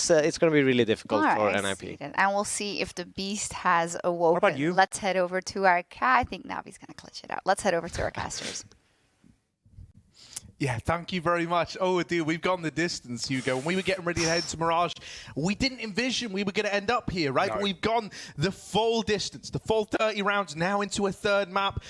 it's going to be really difficult for Alright, NiP. and we'll see if the beast has awoken. What about you? Let's head over to our I think Navi's going to clutch it out. Let's head over to our casters. Yeah, thank you very much. Oh, dude, we've gone the distance, Hugo. When we were getting ready to head to Mirage, we didn't envision we were going to end up here, right? No. But we've gone the full distance, the full 30 rounds, now into a third map.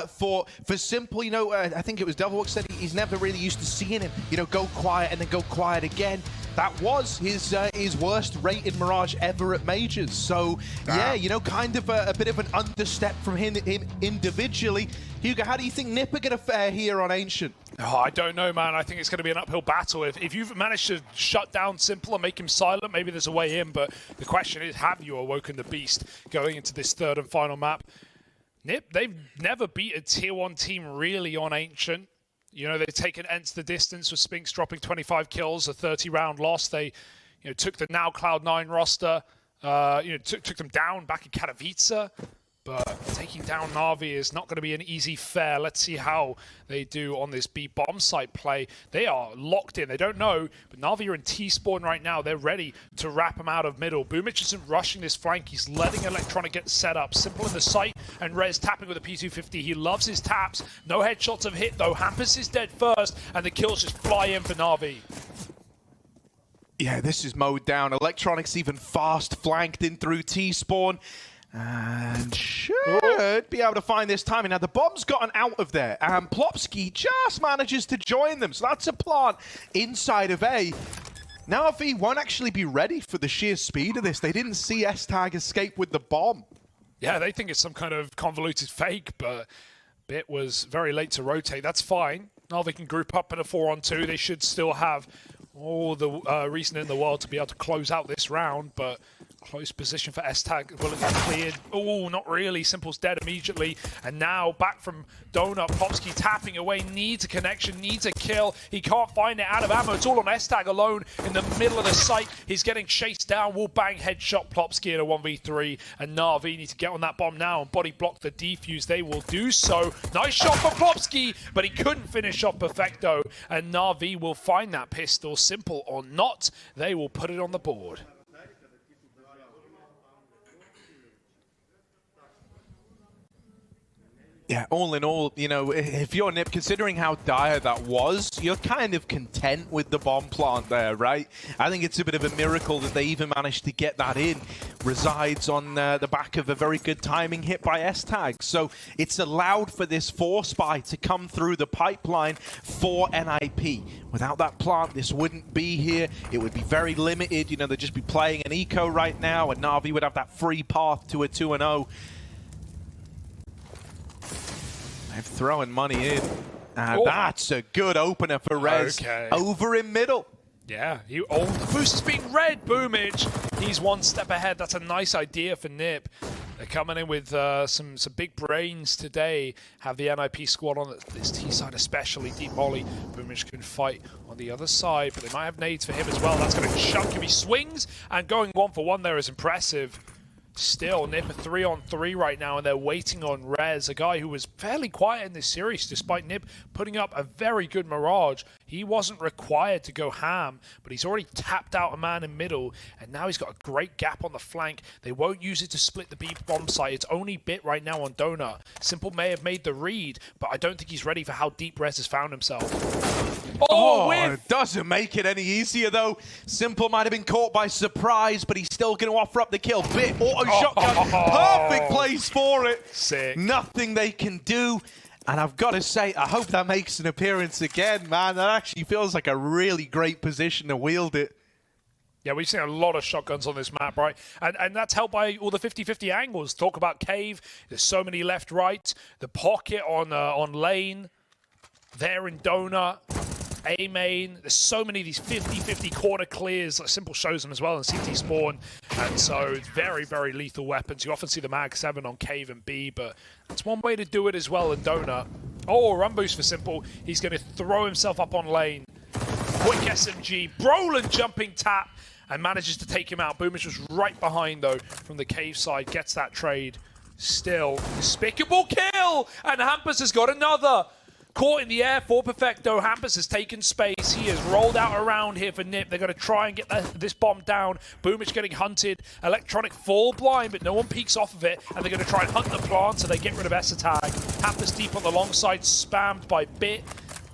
For Simple, you know, I think it was Devilwalk said he's never really used to seeing him, you know, go quiet and then go quiet again. That was his worst rated Mirage ever at Majors. So, yeah, you know, kind of a bit of an understep from him individually. Hugo, how do you think NiP are going to fare here on Ancient? Oh, I don't know, man. I think it's going to be an uphill battle. If you've managed to shut down Simple and make him silent, maybe there's a way in. But the question is, have you awoken the beast going into this third and final map? NiP, they've never beat a tier 1 team really on Ancient. You know, they've taken Ents the distance with Spinks dropping 25 kills, a 30-round loss. They, you know, took the now Cloud9 roster, you know, took them down back in Katowice. But taking down Na'Vi is not going to be an easy fare. Let's see how they do on this B bomb site play. They are locked in. They don't know, but Na'Vi are in T-spawn right now. They're ready to wrap him out of middle. Boomich isn't rushing this flank. He's letting Electronic get set up. Simple in the site, and Rez tapping with a P250. He loves his taps. No headshots have hit, though. Hampus is dead first, and the kills just fly in for Na'Vi. Yeah, this is mowed down. Electronics even fast flanked in through T-spawn. And should be able to find this timing. Now, the bomb's gotten out of there, and Plopsky just manages to join them. So that's a plant inside of A. Now, V won't actually be ready for the sheer speed of this. They didn't see S-Tag escape with the bomb. Yeah, they think it's some kind of convoluted fake, but Bit was very late to rotate. That's fine. Now they can group up in a 4-on-2. They should still have all the reason in the world to be able to close out this round, but close position for S-Tag. Will it get cleared? Oh, not really. Simple's dead immediately. And now back from Donut. Popsky tapping away. Needs a connection. Needs a kill. He can't find it out of ammo. It's all on S-Tag alone in the middle of the site. He's getting chased down. Will bang headshot Plopsky in a 1v3. And Na'Vi need to get on that bomb now and body block the defuse. They will do so. Nice shot for Plopsky, but he couldn't finish off Perfecto. And Na'Vi will find that pistol. Simple or not, they will put it on the board. Yeah, all in all, you know, if you're NiP, considering how dire that was, you're kind of content with the bomb plant there, right? I think it's a bit of a miracle that they even managed to get that in. Resides on the back of a very good timing hit by S-Tag. So it's allowed for this 4-spy to come through the pipeline for NiP. Without that plant, this wouldn't be here. It would be very limited. You know, they'd just be playing an eco right now, and Na'Vi would have that free path to a 2-0. They're throwing money in. That's a good opener for Rez. Okay. Over in middle. Yeah, the boost is being red, Boomage. He's one step ahead. That's a nice idea for NiP. They're coming in with some big brains today. Have the NiP squad on this T side, especially Deep Molly. Boomage can fight on the other side, but they might have nades for him as well. That's going to chunk him. He swings, and going 1-for-1 there is impressive. Still, NiP are 3-on-3 right now, and they're waiting on Rez, a guy who was fairly quiet in this series, despite NiP putting up a very good Mirage. He wasn't required to go ham, but he's already tapped out a man in middle, and now he's got a great gap on the flank. They won't use it to split the B bomb site. It's only Bit right now on Donut. Simple may have made the read, but I don't think he's ready for how deep Rez has found himself. Oh, it doesn't make it any easier, though. Simple might have been caught by surprise, but he's still going to offer up the kill. Bit auto shotgun. Perfect place for it. Sick. Nothing they can do. And I've got to say, I hope that makes an appearance again, man. That actually feels like a really great position to wield it. Yeah, we've seen a lot of shotguns on this map, right? And that's helped by all the 50-50 angles. Talk about cave. There's so many left, right. The pocket on lane. There in Donut. A main. There's so many of these 50-50 corner clears. Simple shows them as well in CT spawn. And so it's very, very lethal weapons. You often see the Mag 7 on Cave and B, but that's one way to do it as well in Donut. Oh, run boost for Simple. He's going to throw himself up on lane. Quick SMG. Brolin jumping tap and manages to take him out. Boomage was right behind, though, from the Cave side. Gets that trade. Still, despicable kill! And Hampus has got another. Caught in the air for Perfecto. Hampus has taken space. He has rolled out around here for NiP. They're going to try and get this bomb down. Boomich getting hunted. Electronic fall blind, but no one peeks off of it. And they're going to try and hunt the plant so they get rid of S-Tag. Hampus deep on the long side, spammed by Bit.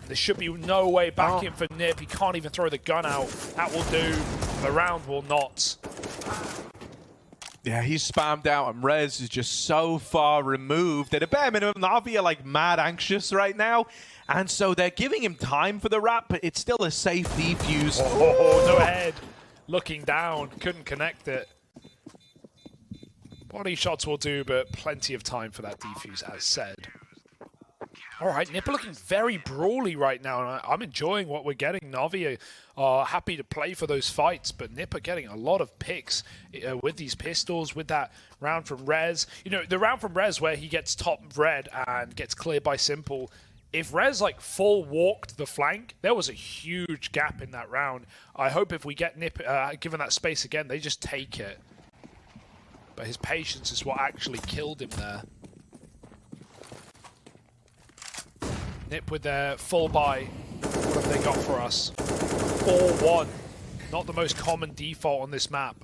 There should be no way back in for NiP. He can't even throw the gun out. That will do. The round will not. Yeah, he's spammed out, and Rez is just so far removed. At a bare minimum, Na'Vi are like mad anxious right now, and so they're giving him time for the wrap, but it's still a safe defuse. Oh, no head. Looking down, couldn't connect it. Body shots will do, but plenty of time for that defuse, as said. All right, NiP are looking very brawly right now, and I'm enjoying what we're getting. Na'Vi are happy to play for those fights, but NiP are getting a lot of picks with these pistols, with that round from Rez. You know, the round from Rez where he gets top red and gets cleared by Simple. If Rez like full walked the flank, there was a huge gap in that round. I hope if we get NiP given that space again, they just take it. But his patience is what actually killed him there. NiP with their full buy. What have they got for us? 4-1. Not the most common default on this map.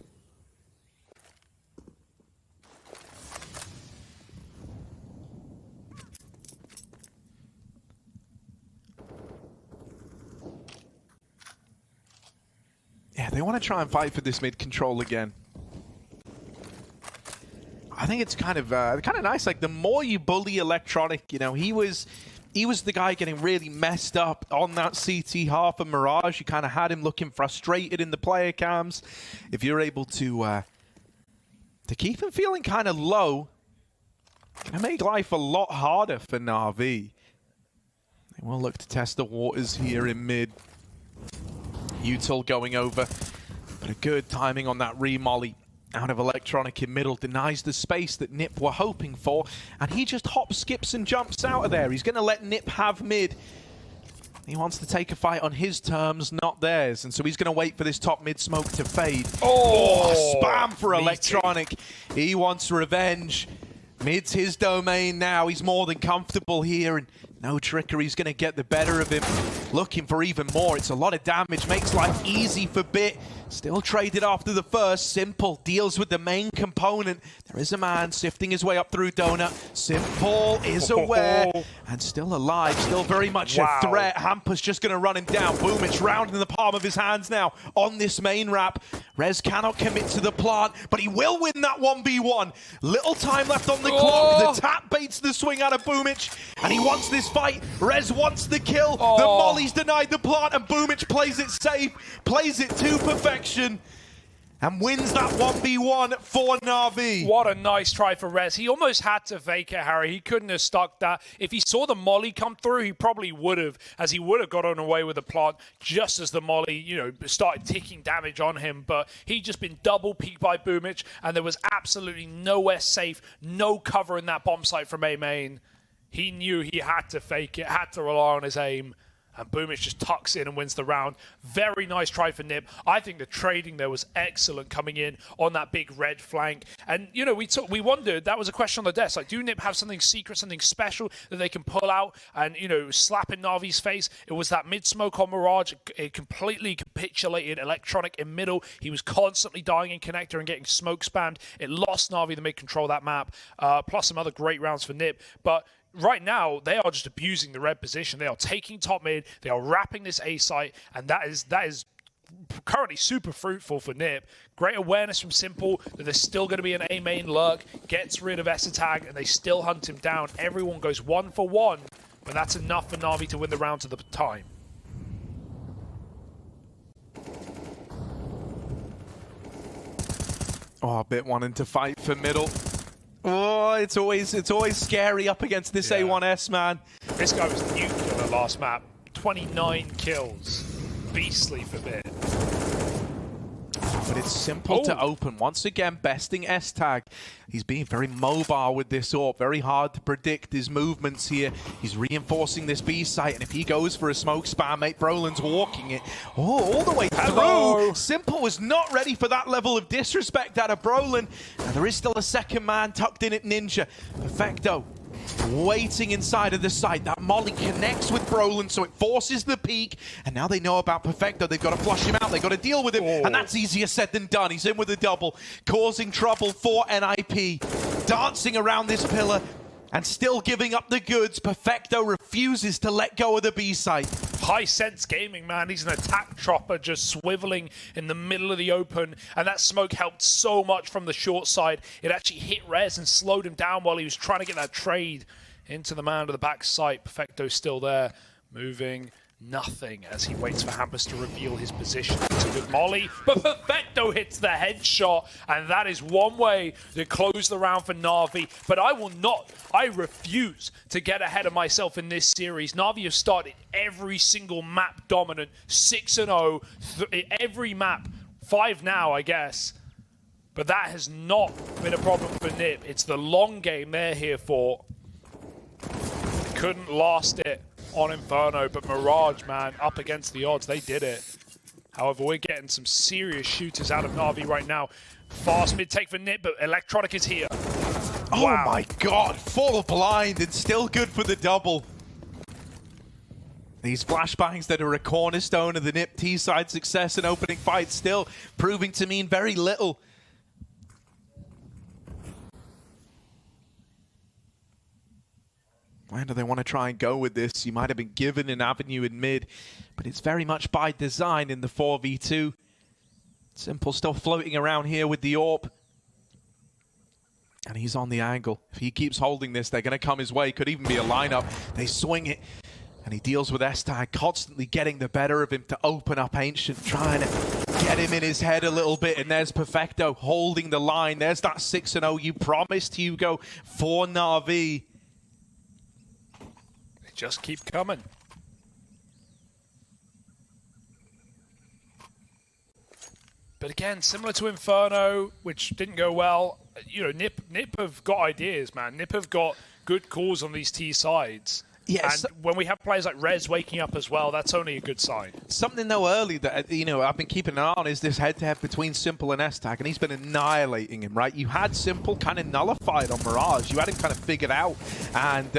Yeah, they want to try and fight for this mid control again. I think it's kind of nice. Like, the more you bully Electronic, you know, he was the guy getting really messed up on that CT half of Mirage. You kind of had him looking frustrated in the player cams. If you're able to keep him feeling kind of low, it's going to make life a lot harder for Na'Vi. They will look to test the waters here in mid. Util going over, but a good timing on that re-molly out of Electronic in middle, denies the space that NiP were hoping for, and he just hops, skips, and jumps out of there. He's going to let NiP have mid. He wants to take a fight on his terms, not theirs, and so he's going to wait for this top mid smoke to fade. Oh, spam for Electronic. He wants revenge. Mid's his domain now. He's more than comfortable here, and no trickery. He's going to get the better of him. Looking for even more. It's a lot of damage. Makes life easy for Bit. Still traded after the first. Simple deals with the main component. There is a man sifting his way up through Donut. Simple is aware and still alive. Still very much a threat. Hampus just going to run him down. Boom, it's round in the palm of his hands now on this main wrap. Rez cannot commit to the plant, but he will win that 1v1. Little time left on the clock. The tap baits the swing out of Boomich, and he wants this fight. Rez wants the kill. The molly's denied the plant, and Boomich plays it safe, plays it to perfection, and wins that 1v1 for Na'Vi. What a nice try for Rez. He almost had to fake it, Harry. He couldn't have stuck that. If he saw the molly come through, he probably would have, as he would have got on away with the plant just as the molly, you know, started ticking damage on him. But he'd just been double peaked by Boomich, and there was absolutely nowhere safe, no cover in that bomb site from A main. He knew he had to fake it, had to rely on his aim. And Boomich just tucks in and wins the round. Very nice try for NiP. I think the trading there was excellent coming in on that big red flank. And, you know, we wondered, that was a question on the desk, like, do NiP have something secret, something special that they can pull out and, you know, slap in Na'Vi's face? It was that mid-smoke on Mirage. It completely capitulated Electronic in middle. He was constantly dying in connector and getting smoke spammed. It lost Na'Vi the mid-control of that map, plus some other great rounds for NiP. But right now, they are just abusing the red position. They are taking top mid. They are wrapping this A site, and that is currently super fruitful for NiP. Great awareness from Simple that there's still going to be an A main lurk. Gets rid of S-Tag, and they still hunt him down. Everyone goes 1 for 1, but that's enough for Na'Vi to win the round to the time. Oh, Bit wanting to fight for middle. Oh, it's always scary up against this A1S, man. This guy was nuclear last map. 29 kills. Beastly for Bit. But it's Simple to open. Once again, besting S-Tag. He's being very mobile with this AWP. Very hard to predict his movements here. He's reinforcing this B site, and if he goes for a smoke spam, mate, Brolin's walking it. Oh, all the way through. Simple was not ready for that level of disrespect out of Brolin. And there is still a second man tucked in at Ninja. Perfecto waiting inside of the site. That molly connects with Brolin, so it forces the peak. And now they know about Perfecto. They've got to flush him out. They've got to deal with him. And that's easier said than done. He's in with a double, causing trouble for NiP. Dancing around this pillar and still giving up the goods. Perfecto refuses to let go of the B site. High sense gaming, man. He's an attack chopper just swiveling in the middle of the open, and that smoke helped so much from the short side. It actually hit Rez and slowed him down while he was trying to get that trade into the man to the back site. Perfecto's still there, moving nothing as he waits for Hampus to reveal his position. It's a good molly, but Perfecto hits the headshot, and that is one way to close the round for Na'Vi. But I refuse to get ahead of myself in this series. Na'Vi have started every single map dominant, 6-0, every map, 5 now, I guess. But that has not been a problem for NiP. It's the long game they're here for. They couldn't last it on Inferno, but Mirage, man, up against the odds, they did it. However, we're getting some serious shooters out of Na'Vi right now. Fast mid take for NiP, but Electronic is here. Oh Wow. my god, full blind and still good for the double. These flashbangs that are a cornerstone of the NiP T-side success in opening fights still proving to mean very little. Where do they want to try and go with this? You might have been given an avenue in mid, but it's very much by design in the 4v2. Simple still floating around here with the AWP. And he's on the angle. If he keeps holding this, they're going to come his way. Could even be a lineup. They swing it, and he deals with S-Tag, constantly getting the better of him to open up Ancient, trying to get him in his head a little bit. And there's Perfecto holding the line. There's that 6-0 you promised, Hugo, for Na'Vi. Just keep coming. But again, similar to Inferno, which didn't go well, you know, NiP have got ideas, man. NiP have got good calls on these T sides. Yes. And when we have players like Rez waking up as well, that's only a good sign. Something though early that, you know, I've been keeping an eye on is this head-to-head between Simple and S-Tag, and he's been annihilating him, right? You had Simple kind of nullified on Mirage. You had him kind of figured out and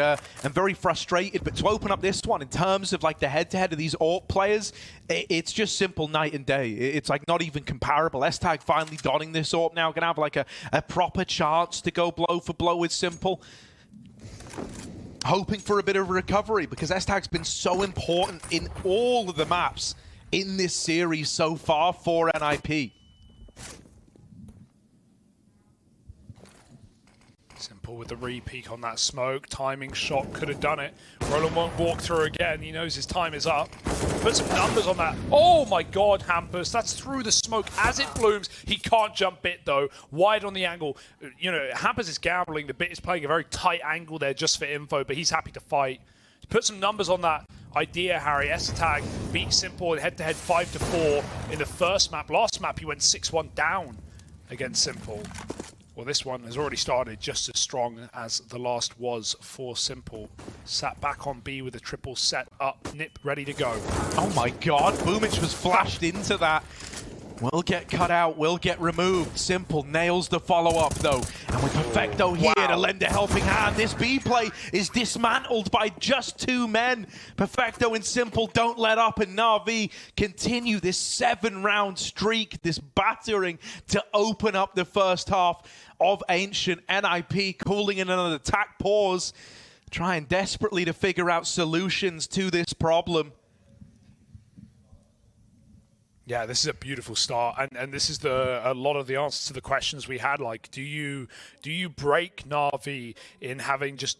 very frustrated. But to open up this one in terms of like the head-to-head of these AWP players, it's just Simple night and day. It's like not even comparable. S-Tag finally donning this AWP now, gonna have like a proper chance to go blow for blow with Simple. Hoping for a bit of recovery because S-Tag's been so important in all of the maps in this series so far for NiP. Simple with the re-peek on that smoke. Timing shot could have done it. Roland won't walk through again. He knows his time is up. Put some numbers on that. Oh my god, Hampus. That's through the smoke as it blooms. He can't jump bit though. Wide on the angle. You know, Hampus is gambling. The bit is playing a very tight angle there just for info, but he's happy to fight. Put some numbers on that idea, Harry. S-Tag beat Simple in head-to-head 5-4 in the first map. Last map, he went 6-1 down against Simple. Well, this one has already started just as strong as the last was for Simple. Sat back on B with a triple set up. NiP ready to go. Oh my god, Boomich was flashed into that. Will get cut out, will get removed. Simple nails the follow-up though. And with Perfecto here to lend a helping hand, this B play is dismantled by just 2 men. Perfecto and Simple don't let up, and Na'Vi continue this 7-round streak, this battering to open up the first half of Ancient. NiP calling in an attack pause, trying desperately to figure out solutions to this problem. Yeah, this is a beautiful start, and this is a lot of the answers to the questions we had. Like, do you break Na'Vi in having just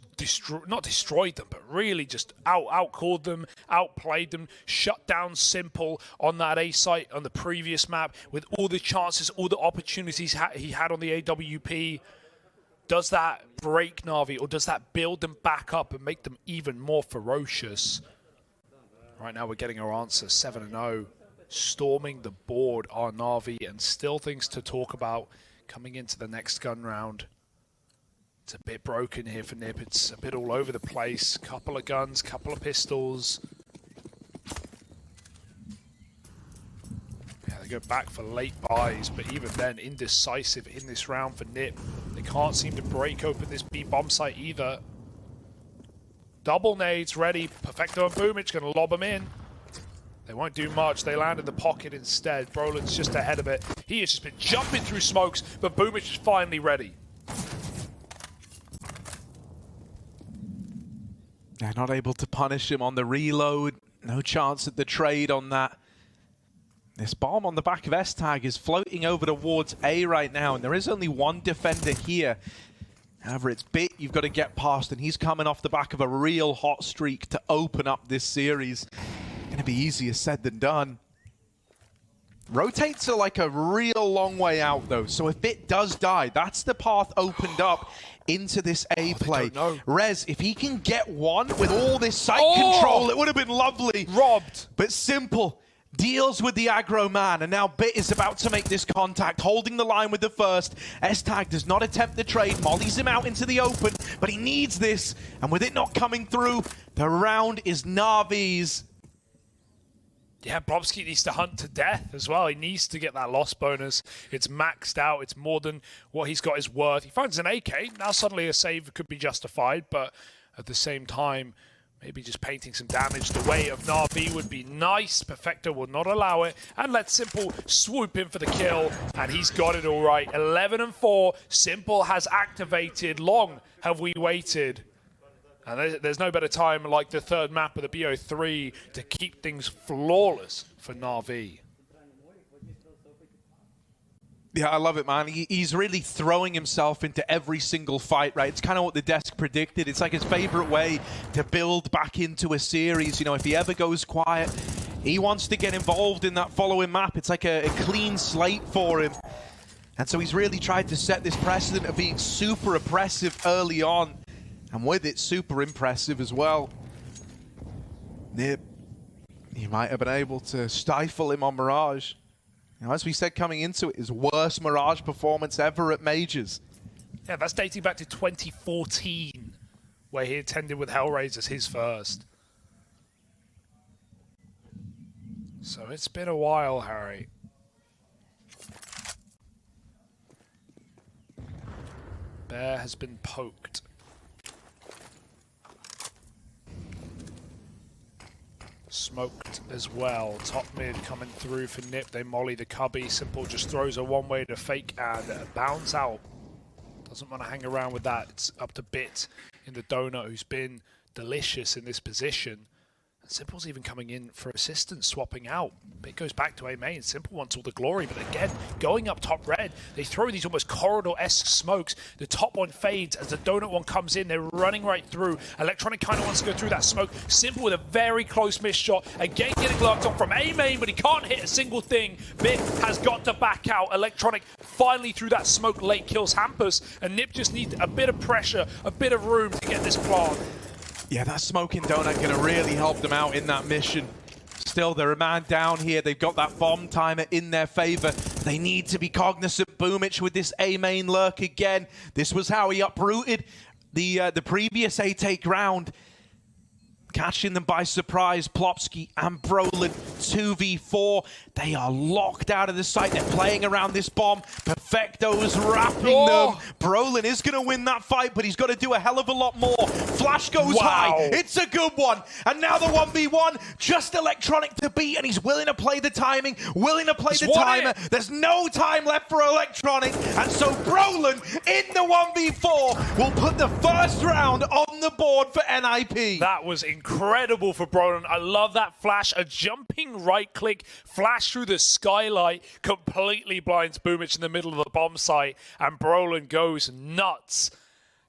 not destroyed them, but really just outcalled them, outplayed them, shut down Simple on that A site on the previous map with all the chances, all the opportunities he had on the AWP? Does that break Na'Vi, or does that build them back up and make them even more ferocious? Right now, we're getting our answer: 7-0. Storming the board are Na'Vi, and still things to talk about coming into the next gun round. It's a bit broken here for NiP. It's a bit all over the place. Couple of guns, couple of pistols. Yeah, they go back for late buys, but even then, indecisive in this round for NiP. They can't seem to break open this B bomb site either. Double nades ready. Perfecto and Boomich going to lob them in. They won't do much. They land in the pocket instead. Brolin's just ahead of it. He has just been jumping through smokes, but Boomich is finally ready. They're not able to punish him on the reload. No chance at the trade on that. This bomb on the back of S-Tag is floating over towards A right now, and there is only one defender here. However, it's Bit you've got to get past, and he's coming off the back of a real hot streak to open up this series. Going to be easier said than done. Rotates are like a real long way out, though, so if Bit does die, that's the path opened up into this A play. Rez, if he can get one with all this site control, it would have been lovely. Robbed. But Simple deals with the aggro man, and now Bit is about to make this contact, holding the line with the first. S-Tag does not attempt the trade, mollies him out into the open, but he needs this, and with it not coming through, the round is Na'Vi's. Yeah, Brobski needs to hunt to death as well. He needs to get that loss bonus. It's maxed out. It's more than what he's got is worth. He finds an AK. Now suddenly a save could be justified, but at the same time, maybe just painting some damage the way of Na'Vi would be nice. Perfecto will not allow it. And let Simple swoop in for the kill. And he's got it all right. 11 and 4. Simple has activated. Long have we waited. And there's no better time like the third map of the BO3 to keep things flawless for Na'Vi. Yeah, I love it, man. He's really throwing himself into every single fight, right? It's kind of what the desk predicted. It's like his favorite way to build back into a series. You know, if he ever goes quiet, he wants to get involved in that following map. It's like a clean slate for him. And so he's really tried to set this precedent of being super oppressive early on. And with it, super impressive as well. NiP, he might have been able to stifle him on Mirage. You know, as we said coming into it, his worst Mirage performance ever at Majors. Yeah, that's dating back to 2014, where he attended with Hellraisers his first. So it's been a while, Harry. Bear has been poked. Smoked as well. Top mid coming through for NiP. They molly the cubby. Simple just throws a one-way to fake and bounce out. Doesn't want to hang around with that. It's up to Bit in the donut, who's been delicious in this position. And Simple's even coming in for assistance, swapping out. Bit goes back to A main. Simple wants all the glory, but again, going up top red, they throw these almost corridor-esque smokes. The top one fades as the donut one comes in. They're running right through. Electronic kind of wants to go through that smoke. Simple with a very close miss shot. Again, getting lurked on from A main, but he can't hit a single thing. Bit has got to back out. Electronic finally through that smoke late kills Hampus, and NiP just needs a bit of pressure, a bit of room to get this plant. Yeah, that smoking donut going to really help them out in that mission. Still, they're a man down here. They've got that bomb timer in their favor. They need to be cognizant. Boomich with this A main lurk again. This was how he uprooted the previous A take round. Catching them by surprise, Plopsky and Brolin 2v4. They are locked out of the site. They're playing around this bomb. Perfecto's wrapping them. Brolin is going to win that fight, but he's got to do a hell of a lot more. Flash goes high. It's a good one. And now the 1v1, just Electronic to beat, and he's willing to play the timing, willing to play the timer. There's no time left for Electronic, and so Brolin in the 1v4 will put the first round on the board for NiP. That was incredible for Brolin. I love that flash. A jumping right click, flash through the skylight, completely blinds Boomich in the middle of the bomb site, and Brolin goes nuts.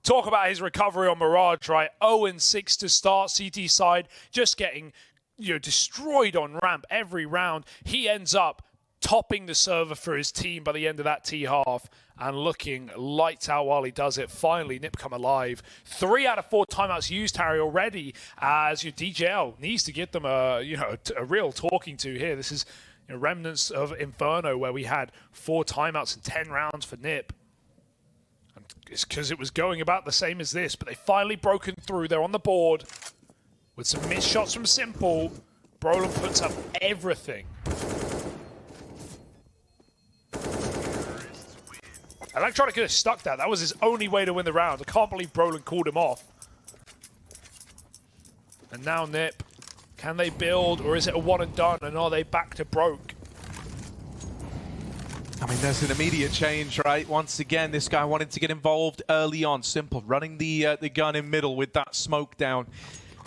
Talk about his recovery on Mirage, right? 0-6 to start, CT side, just getting destroyed on ramp every round. He ends up topping the server for his team by the end of that T-half and looking lights out while he does it. Finally, NiP come alive. 3 out of 4 timeouts used, Harry, already, as your DJL needs to get them a real talking to here. This is remnants of Inferno, where we had 4 timeouts and 10 rounds for NiP. And it's because it was going about the same as this, but they finally broken through. They're on the board with some missed shots from Simple. Brolin puts up everything. Electronic could have stuck that. That was his only way to win the round. I can't believe Brolin called him off. And now NiP. Can they build, or is it a one and done, and are they back to broke? I mean, there's an immediate change, right? Once again, this guy wanted to get involved early on. Simple, running the gun in middle with that smoke down.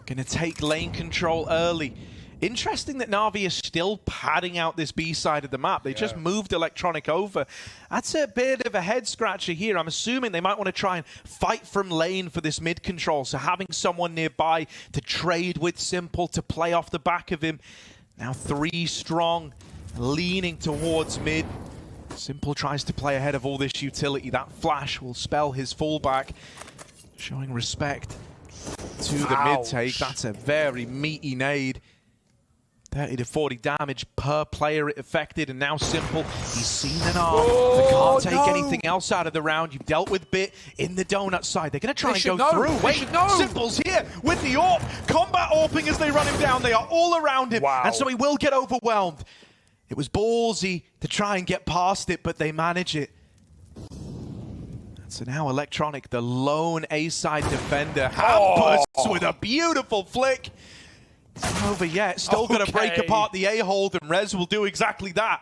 Gonna take lane control early. Interesting that Na'Vi is still padding out this B side of the map. They just moved Electronic over. That's a bit of a head scratcher here. I'm assuming they might want to try and fight from lane for this mid control. So having someone nearby to trade with Simple, to play off the back of him. Now 3 strong, leaning towards mid. Simple tries to play ahead of all this utility. That flash will spell his fallback, showing respect to the mid take. That's a very meaty nade. 30 to 40 damage per player it affected, and now Simple, he's seen an arm that can't take anything else out of the round. You've dealt with Bit in the donut side. They're going to try and go through. Wait, Simple's here with the AWP. Combat AWPing as they run him down. They are all around him, and so he will get overwhelmed. It was ballsy to try and get past it, but they manage it. So now Electronic, the lone A-side defender, Hampus with a beautiful flick. It's not over yet. Still going to break apart the A-hold, and Rez will do exactly that.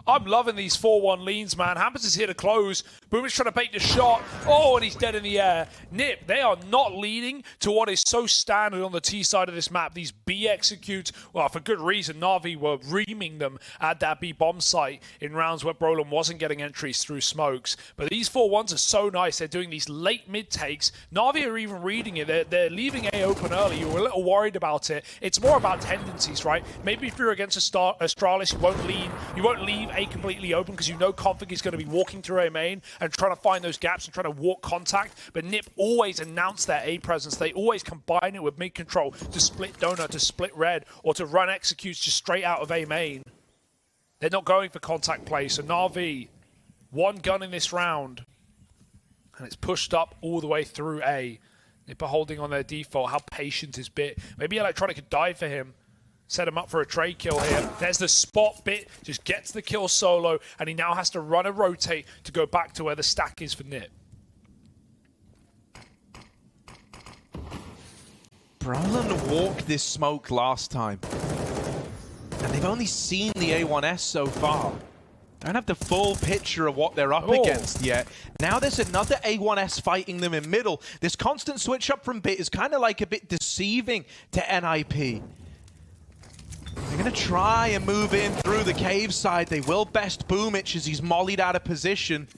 I'm loving these 4-1 leans, man. Hampus is here to close. Boom is trying to bait the shot. Oh, and he's dead in the air. NiP, they are not leading to what is so standard on the T side of this map. These B executes, well, for good reason. Na'Vi were reaming them at that B bomb site in rounds where Brolin wasn't getting entries through smokes. But these 4-1s are so nice. They're doing these late mid takes. Na'Vi are even reading it. They're leaving A open early. You were a little worried about it. It's more about tendencies, right? Maybe if you're against Astralis, you won't leave A completely open because you know Config is going to be walking through A main and trying to find those gaps and trying to walk contact. But NiP always announce their A presence. They always combine it with mid control to split donut, to split red, or to run executes just straight out of A main. They're not going for contact play. So Na'Vi, 1 gun in this round, and it's pushed up all the way through A. NiP are holding on their default. How patient is Bit? Maybe Electronic could die for him. Set him up for a trade kill here. There's the spot. Bit, just gets the kill solo, and he now has to run a rotate to go back to where the stack is for NiP. Brolin walked this smoke last time, and they've only seen the A1S so far. Don't have the full picture of what they're up against yet. Now there's another A1S fighting them in middle. This constant switch up from Bit is kind of like a bit deceiving to NiP. They're going to try and move in through the cave side. They will best Boomich as he's mollied out of position.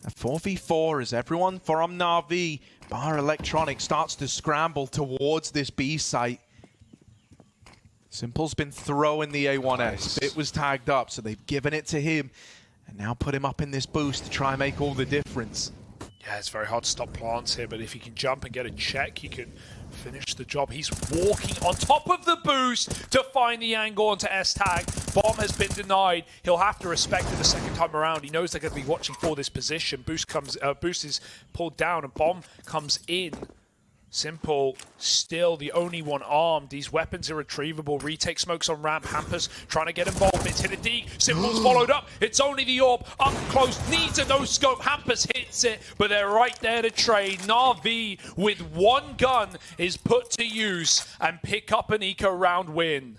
A 4v4 as everyone from Na'Vi, bar Electronic, starts to scramble towards this B site. Simple's been throwing the A1S. It was tagged up, so they've given it to him. And now put him up in this boost to try and make all the difference. Yeah, it's very hard to stop plants here, but if he can jump and get a check, he can finish the job. He's walking on top of the boost to find the angle onto S-Tag. Bomb has been denied. He'll have to respect it the second time around. He knows they're going to be watching for this position. Boost is pulled down and Bomb comes in. Simple, still the only one armed. These weapons are retrievable. Retake smokes on ramp. Hampus trying to get involved. It's hit a D. Simple's followed up. It's only the AWP. Up close. Needs a no-scope. Hampus hits it, but they're right there to trade. Na'Vi with 1 gun is put to use and pick up an eco round win.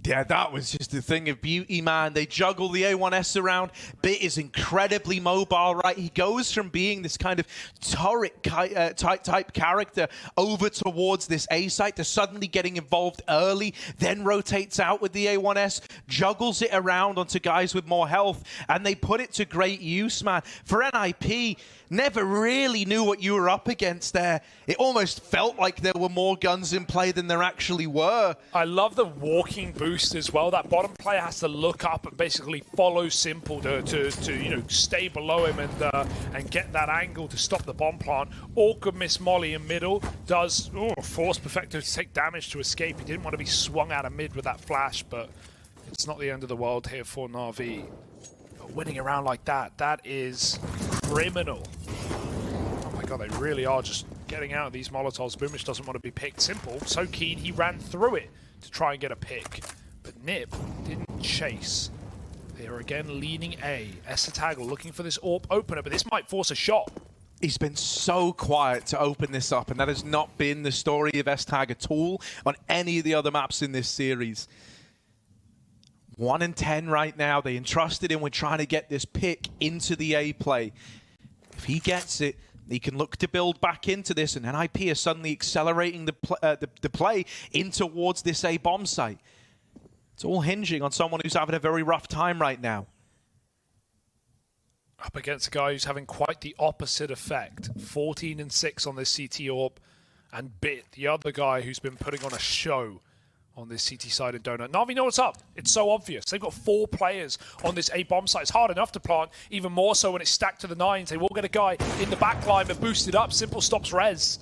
Yeah, that was just a thing of beauty, man. They juggle the A1S around. Bit is incredibly mobile, right? He goes from being this kind of turret type character over towards this A site to suddenly getting involved early, then rotates out with the A1S, juggles it around onto guys with more health, and they put it to great use, man. For NiP, never really knew what you were up against there. It almost felt like there were more guns in play than there actually were. I love the walking boost as well. That bottom player has to look up and basically follow Simple to you know, stay below him and get that angle to stop the bomb plant. Awkward miss molly in middle. Does force Perfecto to take damage to escape. He didn't want to be swung out of mid with that flash, but it's not the end of the world here for Na'Vi. But winning around like that, that is criminal. Oh my god, they really are just getting out of these Molotovs. Boomich doesn't want to be picked. Simple, so keen, he ran through it to try and get a pick. But NiP didn't chase. They are again leaning A. Essetagel looking for this AWP opener, but this might force a shot. He's been so quiet to open this up, and that has not been the story of S-Tag at all on any of the other maps in this series. 1-10 right now. They entrusted him with trying to get this pick into the A play. If he gets it, he can look to build back into this, and NiP are suddenly accelerating the play in towards this A bomb site. It's all hinging on someone who's having a very rough time right now. Up against a guy who's having quite the opposite effect. 14-6 on this CT AWP, and Bit, the other guy who's been putting on a show on this CT side of Donut. Na'Vi know what's up. It's so obvious. They've got 4 players on this A bomb site. It's hard enough to plant, even more so when it's stacked to the 9s. They will get a guy in the back line, but boosted up. Simple stops res.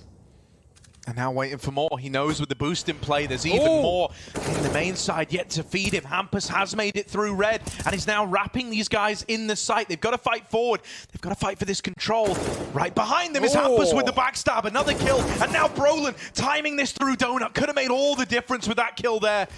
And now waiting for more. He knows with the boost in play, there's even more in the main side yet to feed him. Hampus has made it through red and is now wrapping these guys in the site. They've got to fight forward. They've got to fight for this control. Right behind them is Hampus with the backstab. Another kill. And now Brolin timing this through Donut. Could have made all the difference with that kill there.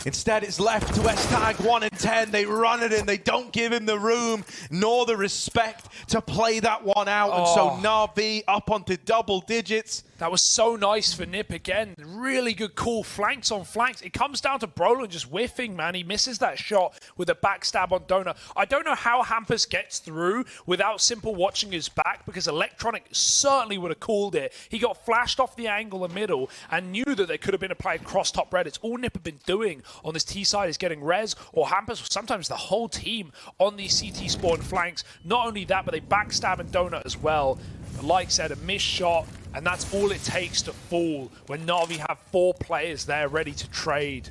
Instead, it's left to S-Tag 1-10. They run it in. They don't give him the room nor the respect to play that one out. And so Na'Vi up onto double digits. That was so nice for NiP again. Really good call, flanks on flanks. It comes down to Brolin just whiffing, man. He misses that shot with a backstab on Donut. I don't know how Hampus gets through without Simple watching his back, because Electronic certainly would have called it. He got flashed off the angle and middle and knew that there could have been a play across top red. It's all NiP have been doing on this T side is getting res or Hampus, or sometimes the whole team on these CT spawn flanks. Not only that, but they backstab and Donut as well. Like I said, a missed shot, and that's all it takes to fall when Na'Vi have 4 players there ready to trade.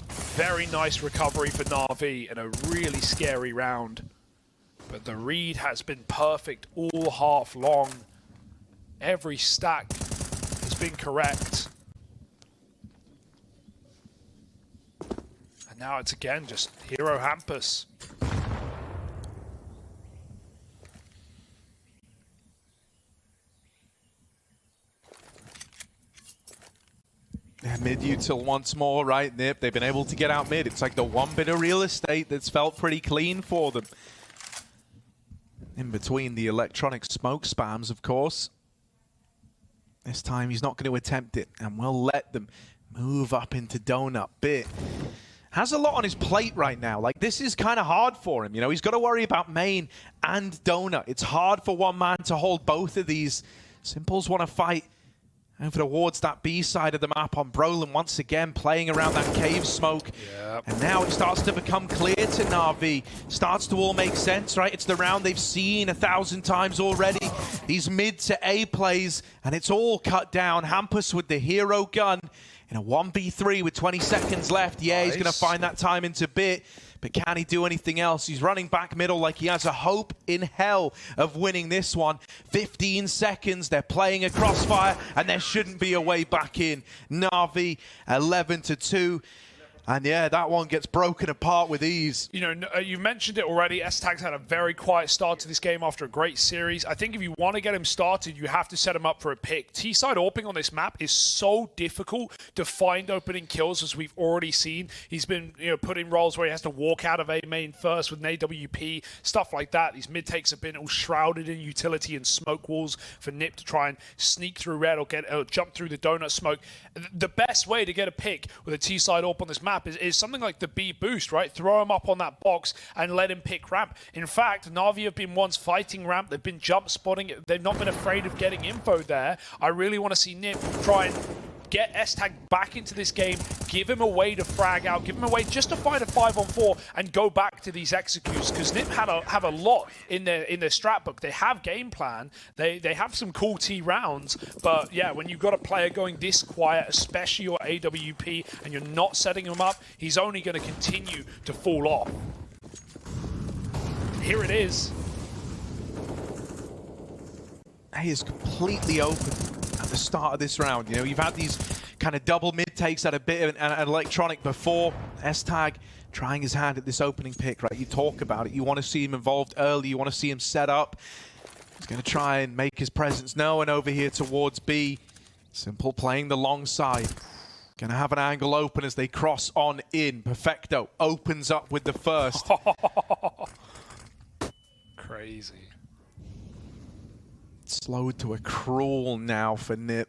Very nice recovery for Na'Vi in a really scary round. But the read has been perfect all half long. Every stack has been correct. And now it's again just Hero Hampus. Yeah, mid-util once more, right, NiP? They've been able to get out mid. It's like the one bit of real estate that's felt pretty clean for them. In between the electronic smoke spams, of course. This time he's not going to attempt it, and we'll let them move up into Donut. Bit has a lot on his plate right now. Like, this is kind of hard for him. You know, he's got to worry about main and Donut. It's hard for one man to hold both of these. Simples want to fight over towards that B side of the map on Brolin once again, playing around that cave smoke. Yep. And now it starts to become clear to Na'Vi. Starts to all make sense, right? It's the round they've seen 1,000 times already. These mid to A plays, and it's all cut down. Hampus with the hero gun in a 1v3 with 20 seconds left. Yeah, Nice. he's going to find that time into Bit. But can he do anything else? He's running back middle like he has a hope in hell of winning this one. 15 seconds, they're playing a crossfire, and there shouldn't be a way back in. Na'Vi 11-2. And yeah, that one gets broken apart with ease. You know, you've mentioned it already. S-Tag's had a very quiet start to this game after a great series. I think if you want to get him started, you have to set him up for a pick. T-side AWPing on this map is so difficult to find opening kills, as we've already seen. He's been, you know, put in roles where he has to walk out of A main first with an AWP, stuff like that. These mid takes have been all shrouded in utility and smoke walls for NiP to try and sneak through red or jump through the donut smoke. The best way to get a pick with a T-side AWP on this map is something like the B boost, right? Throw him up on that box and let him pick ramp. In fact, Na'Vi have been once fighting ramp. They've been jump spotting it. They've not been afraid of getting info there. I really want to see NiP try and get S-Tag back into this game, give him a way to frag out, give him a way just to find a 5-on-4 and go back to these executes, because NiP have a lot in their strat book. They have game plan, they have some cool T rounds, but yeah, when you've got a player going this quiet, especially your AWP, and you're not setting him up, he's only going to continue to fall off. Here it is. He is completely open at the start of this round. You know, you've had these kind of double mid takes at a bit of an electronic before. S-Tag trying his hand at this opening pick, right? You talk about it. You want to see him involved early. You want to see him set up. He's going to try and make his presence known over here towards B. Simple playing the long side. Going to have an angle open as they cross on in. Perfecto opens up with the first. Crazy. Slowed to a crawl now for NiP.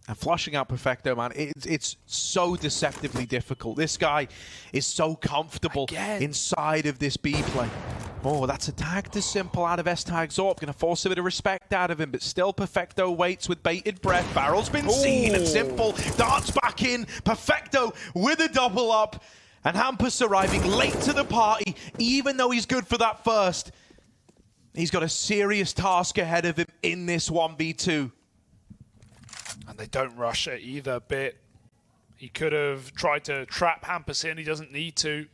And flushing out Perfecto, man, it's so deceptively difficult. This guy is so comfortable inside of this B play. Oh, that's a tag to Simple out of S-Tag Zorp. Going to force a bit of respect out of him, but still Perfecto waits with bated breath. Barrel's been seen, and Simple darts back in. Perfecto with a double up. And Hampus arriving late to the party, even though he's good for that first. He's got a serious task ahead of him in this 1v2. And they don't rush it either bit. He could have tried to trap Hampus in. He doesn't need to.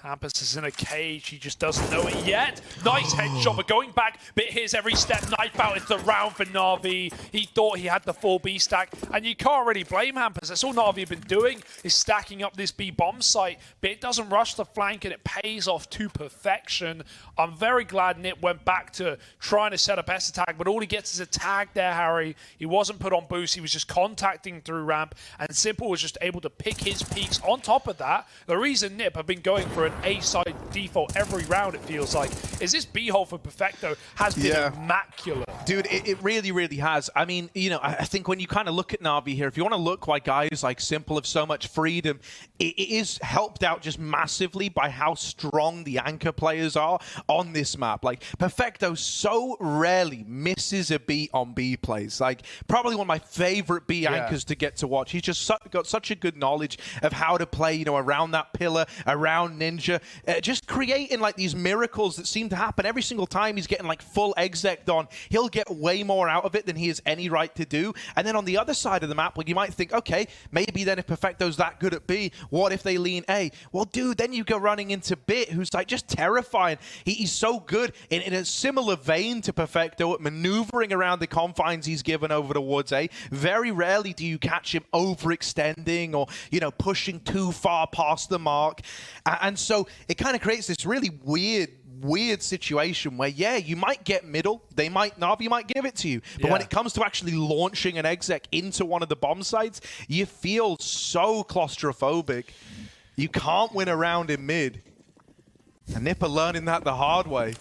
Hampus is in a cage. He just doesn't know it yet. Nice headshot, but going back, bit his every step. Knife out. It's the round for Na'Vi. He thought he had the full B stack, and you can't really blame Hampus. That's all Na'Vi have been doing, is stacking up this B bomb site, but it doesn't rush the flank, and it pays off to perfection. I'm very glad NiP went back to trying to set up S-Attack, but all he gets is a tag there, Harry. He wasn't put on boost. He was just contacting through ramp, and Simple was just able to pick his peaks. On top of that, the reason NiP have been going for an A-side default every round, it feels like, is this B-hole for Perfecto has been immaculate. Dude, it really, really has. I mean, you know, I think when you kind of look at Na'Vi here, if you want to look why guys like Simple have so much freedom, it is helped out just massively by how strong the anchor players are on this map. Like, Perfecto so rarely misses a beat on B plays. Like, probably one of my favorite B anchors to get to watch. He's just got such a good knowledge of how to play, you know, around that pillar, around Ninja, just creating like these miracles that seem to happen every single time he's getting like full exec on. He'll get way more out of it than he has any right to do. And then on the other side of the map, well, you might think, okay, maybe then if Perfecto's that good at B, what if they lean A? Well, dude, then you go running into Bit, who's like just terrifying. He's so good in a similar vein to Perfecto at maneuvering around the confines he's given over towards A. Very rarely do you catch him overextending or, you know, pushing too far past the mark. And so it kind of creates this really weird situation where, yeah, you might get middle, Na'Vi might give it to you, but when it comes to actually launching an exec into one of the bomb sites, you feel so claustrophobic. You can't win a round in mid. And NiP are learning that the hard way.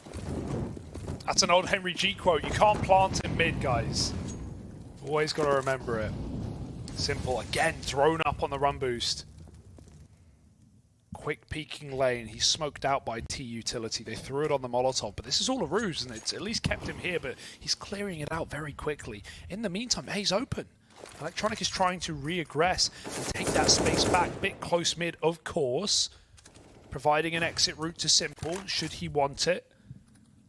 That's an old Henry G quote. You can't plant in mid, guys. Always got to remember it. Simple, again, thrown up on the run boost. Quick peeking lane. He's smoked out by T utility. They threw it on the Molotov, but this is all a ruse, and it's at least kept him here, but he's clearing it out very quickly. In the meantime, A's open. Electronic is trying to re-aggress and take that space back. Bit close mid, of course. Providing an exit route to Simple, should he want it.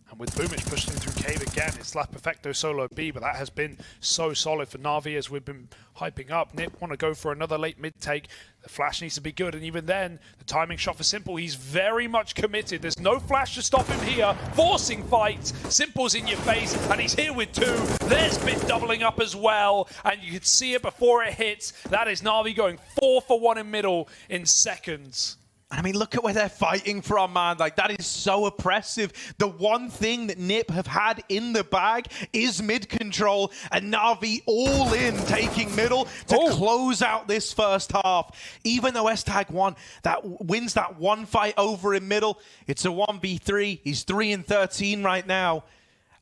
And with Boomich pushing through cave again, it's left Perfecto solo B, but that has been so solid for Na'Vi as we've been hyping up. NiP want to go for another late mid take. The flash needs to be good, and even then, the timing shot for Simple, he's very much committed. There's no flash to stop him here. Forcing fights. Simple's in your face, and he's here with two. There's Bit doubling up as well, and you can see it before it hits. That is Na'Vi going 4 for 1 in middle in seconds. I mean, look at where they're fighting from, man. Like, that is so oppressive. The one thing that NiP have had in the bag is mid control, and Na'Vi all in, taking middle to close out this first half. Even though S-Tag wins that one fight over in middle, it's a 1v3. He's 3-13 right now.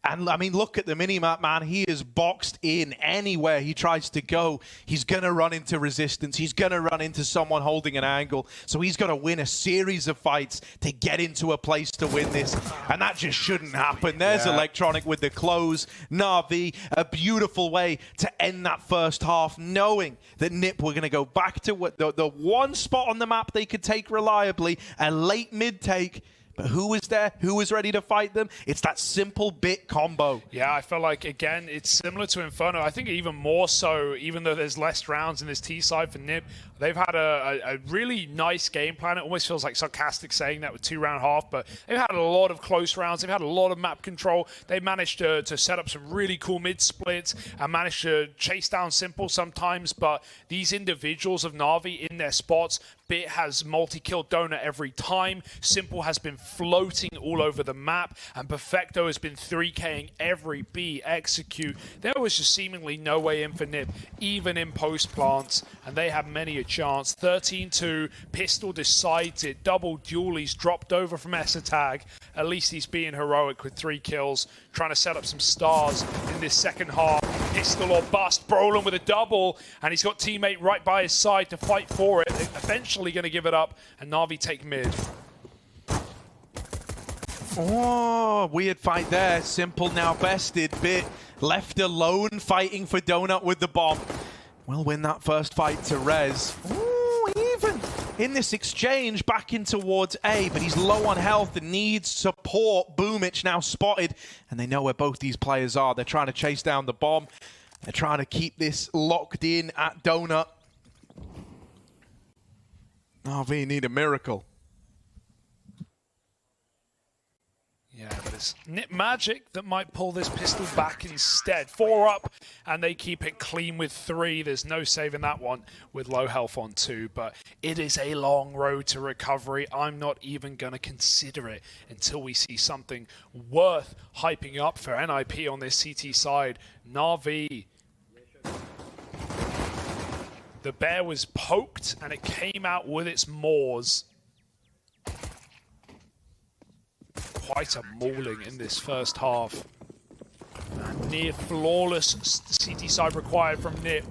And, I mean, look at the minimap, man. He is boxed in anywhere he tries to go. He's going to run into resistance. He's going to run into someone holding an angle. So he's got to win a series of fights to get into a place to win this. And that just shouldn't happen. There's Electronic with the close. Na'Vi, a beautiful way to end that first half, knowing that NiP were going to go back to what the one spot on the map they could take reliably, a late mid take. But who was there? Who was ready to fight them? It's that Simple Bit combo. Yeah, I feel like, again, it's similar to Inferno. I think even more so, even though there's less rounds in this T side for NiP, they've had a really nice game plan. It almost feels like sarcastic saying that with 2-round half, but they've had a lot of close rounds. They've had a lot of map control. They managed to set up some really cool mid splits and managed to chase down Simple sometimes, but these individuals of Na'Vi in their spots, Bit has multi-kill donut every time. Simple has been floating all over the map, and Perfecto has been 3K'ing every B execute. There was just seemingly no way in for NiP, even in post plants, and they have many a chance. 13-2. Pistol decides it. Double duel. He's dropped over from Esatag. At least he's being heroic with 3 kills. Trying to set up some stars in this second half. Pistol or bust. Brolin with a double. And he's got teammate right by his side to fight for it. They're eventually going to give it up. And Na'Vi take mid. Oh, weird fight there. Simple now bested. Bit left alone fighting for Donut with the bomb. Will win that first fight to Rez. Ooh, even in this exchange back in towards A, but he's low on health and needs support. Boomich now spotted, and they know where both these players are. They're trying to chase down the bomb. They're trying to keep this locked in at Donut. Na'Vi need a miracle. Yeah, but it's NiP magic that might pull this pistol back instead. 4 up, and they keep it clean with 3. There's no saving that one with low health on 2, but it is a long road to recovery. I'm not even going to consider it until we see something worth hyping up for NiP on this CT side. Na'Vi. The bear was poked, and it came out with its maws. Quite a mauling in this first half. Near flawless CT side required from NiP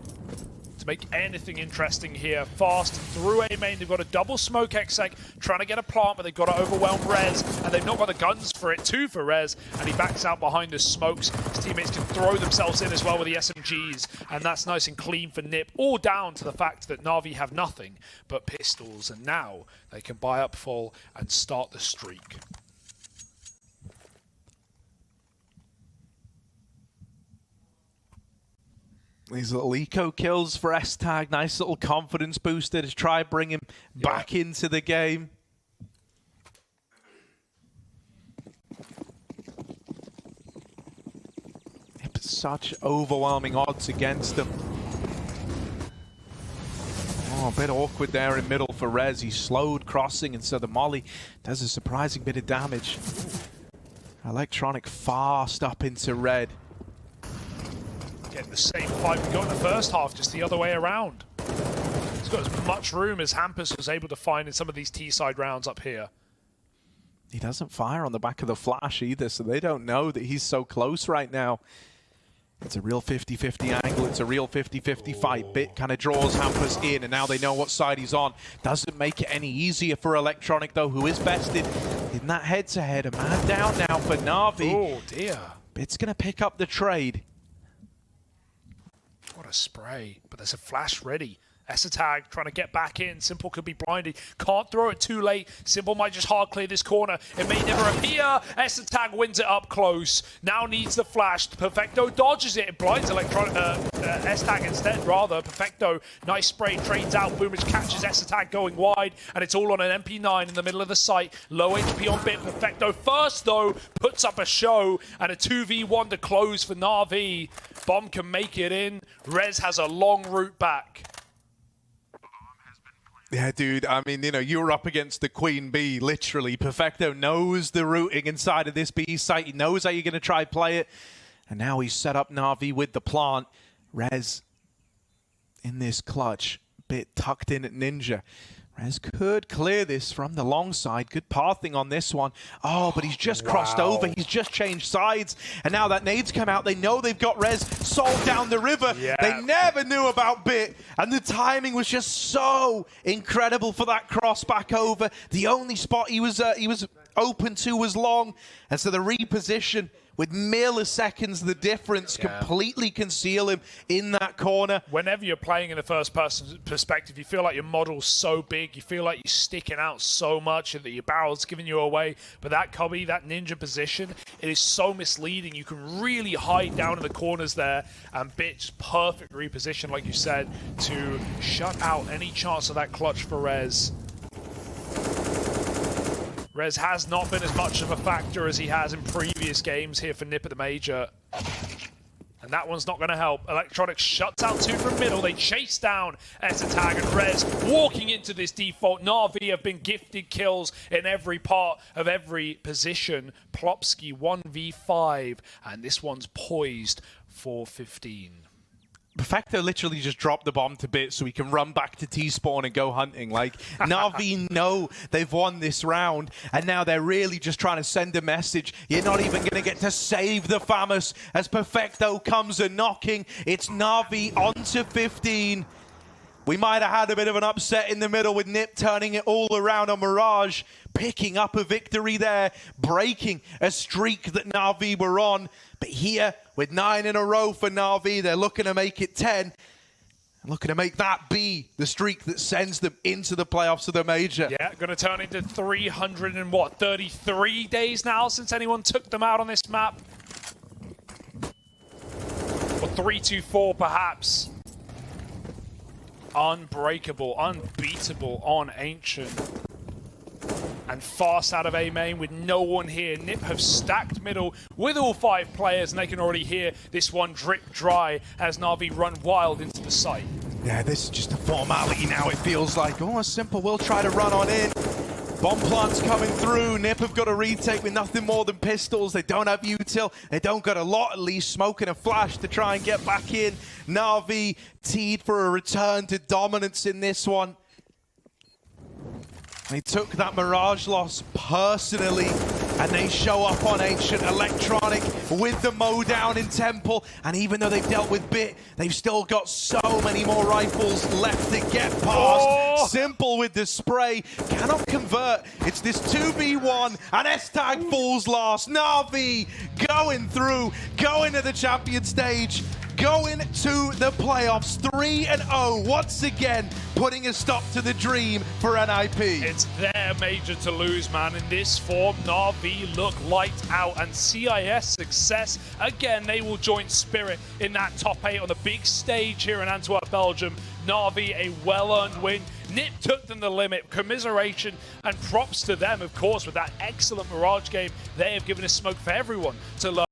to make anything interesting here. Fast through A main, they've got a double smoke exec, trying to get a plant, but they've got to overwhelm Rez, and they've not got the guns for it. 2 for Rez, and he backs out behind the smokes. His teammates can throw themselves in as well with the SMGs, and that's nice and clean for NiP, all down to the fact that Na'Vi have nothing but pistols, and now they can buy up full and start the streak. These little eco kills for S-Tag, nice little confidence booster to try bring him back into the game. Such overwhelming odds against him. Oh, a bit awkward there in middle for Rez. He's slowed crossing, and so the molly does a surprising bit of damage. Electronic fast up into red. Getting the same fight we got in the first half, just the other way around. He's got as much room as Hampus was able to find in some of these T-side rounds up here. He doesn't fire on the back of the flash either, so they don't know that he's so close right now. It's a real 50-50 angle. It's a real 50-50 fight. Bit kind of draws Hampus in, and now they know what side he's on. Doesn't make it any easier for Electronic, though, who is bested in that head-to-head. A man down now for Na'Vi. Oh, dear. Bit's going to pick up the trade. What a spray. But there's a flash ready. Esatag trying to get back in. Simple could be blinded. Can't throw it too late. Simple might just hard clear this corner. It may never appear. Esatag wins it up close. Now needs the flash. Perfecto dodges it. It blinds Esatag instead, rather. Perfecto, nice spray. Trades out. Boomage catches Esatag going wide. And it's all on an MP9 in the middle of the site. Low HP on Bit. Perfecto first, though, puts up a show. And a 2v1 to close for Na'Vi. Bomb can make it in. Rez has a long route back. Yeah, dude, I mean, you know, you're up against the Queen Bee, literally. Perfecto knows the routing inside of this B site. He knows how you're going to try play it. And now he's set up Na'Vi with the plant. Rez in this clutch. Bit tucked in at Ninja. Rez could clear this from the long side. Good pathing on this one. Oh, but he's just crossed over. He's just changed sides. And now that nade's come out, they know they've got Rez sold down the river. Yeah. They never knew about Bit. And the timing was just so incredible for that cross back over. The only spot he was open to was long. And so the reposition with milliseconds, the difference, completely conceal him in that corner. Whenever you're playing in a first-person perspective, you feel like your model's so big, you feel like you're sticking out so much and that your barrel's giving you away. But that cubby, that ninja position, it is so misleading. You can really hide down in the corners there, and Bit's perfect reposition, like you said, to shut out any chance of that clutch for Rez. Rez has not been as much of a factor as he has in previous games here for NiP at the Major. And that one's not going to help. Electronics shuts out 2 from middle. They chase down Esatag and Rez walking into this default. Na'Vi have been gifted kills in every part of every position. Plopsky 1v5, and this one's poised for 15. Perfecto literally just dropped the bomb to bits so he can run back to T-spawn and go hunting. Like, Na'Vi know they've won this round, and now they're really just trying to send a message. You're not even going to get to save the Famous as Perfecto comes a knocking. It's Na'Vi onto 15. We might have had a bit of an upset in the middle with NiP turning it all around on Mirage, picking up a victory there, breaking a streak that Na'Vi were on. But here, with 9 in a row for Na'Vi, they're looking to make it 10. Looking to make that be the streak that sends them into the playoffs of the Major. Yeah, going to turn into 333 days now since anyone took them out on this map. Or 324 perhaps. Unbreakable, unbeatable on Ancient. And fast out of A main with no one here. NiP have stacked middle with all 5 players, and they can already hear this one drip dry as Na'Vi run wild into the site. Yeah, this is just a formality now, it feels like. Oh, Simple will try to run on in. Bomb plant's coming through. NiP have got a retake with nothing more than pistols. They don't have util. They don't got a lot, at least. Smoke and a flash to try and get back in. Na'Vi teed for a return to dominance in this one. They took that Mirage loss personally, and they show up on Ancient Electronic with the mow down in Temple. And even though they've dealt with Bit, they've still got so many more rifles left to get past. Oh! Simple with the spray, cannot convert. It's this 2v1, and S-Tag falls last. Na'Vi going through, going to the champion stage, going to the playoffs, 3-0 once again, putting a stop to the dream for NiP. It's their major to lose, man. In this form, Na'Vi look lights out, and CIS success. Again, they will join Spirit in that top 8 on the big stage here in Antwerp, Belgium. Na'Vi, a well-earned win. NiP took them the limit. Commiseration and props to them, of course, with that excellent Mirage game. They have given a smoke for everyone to learn.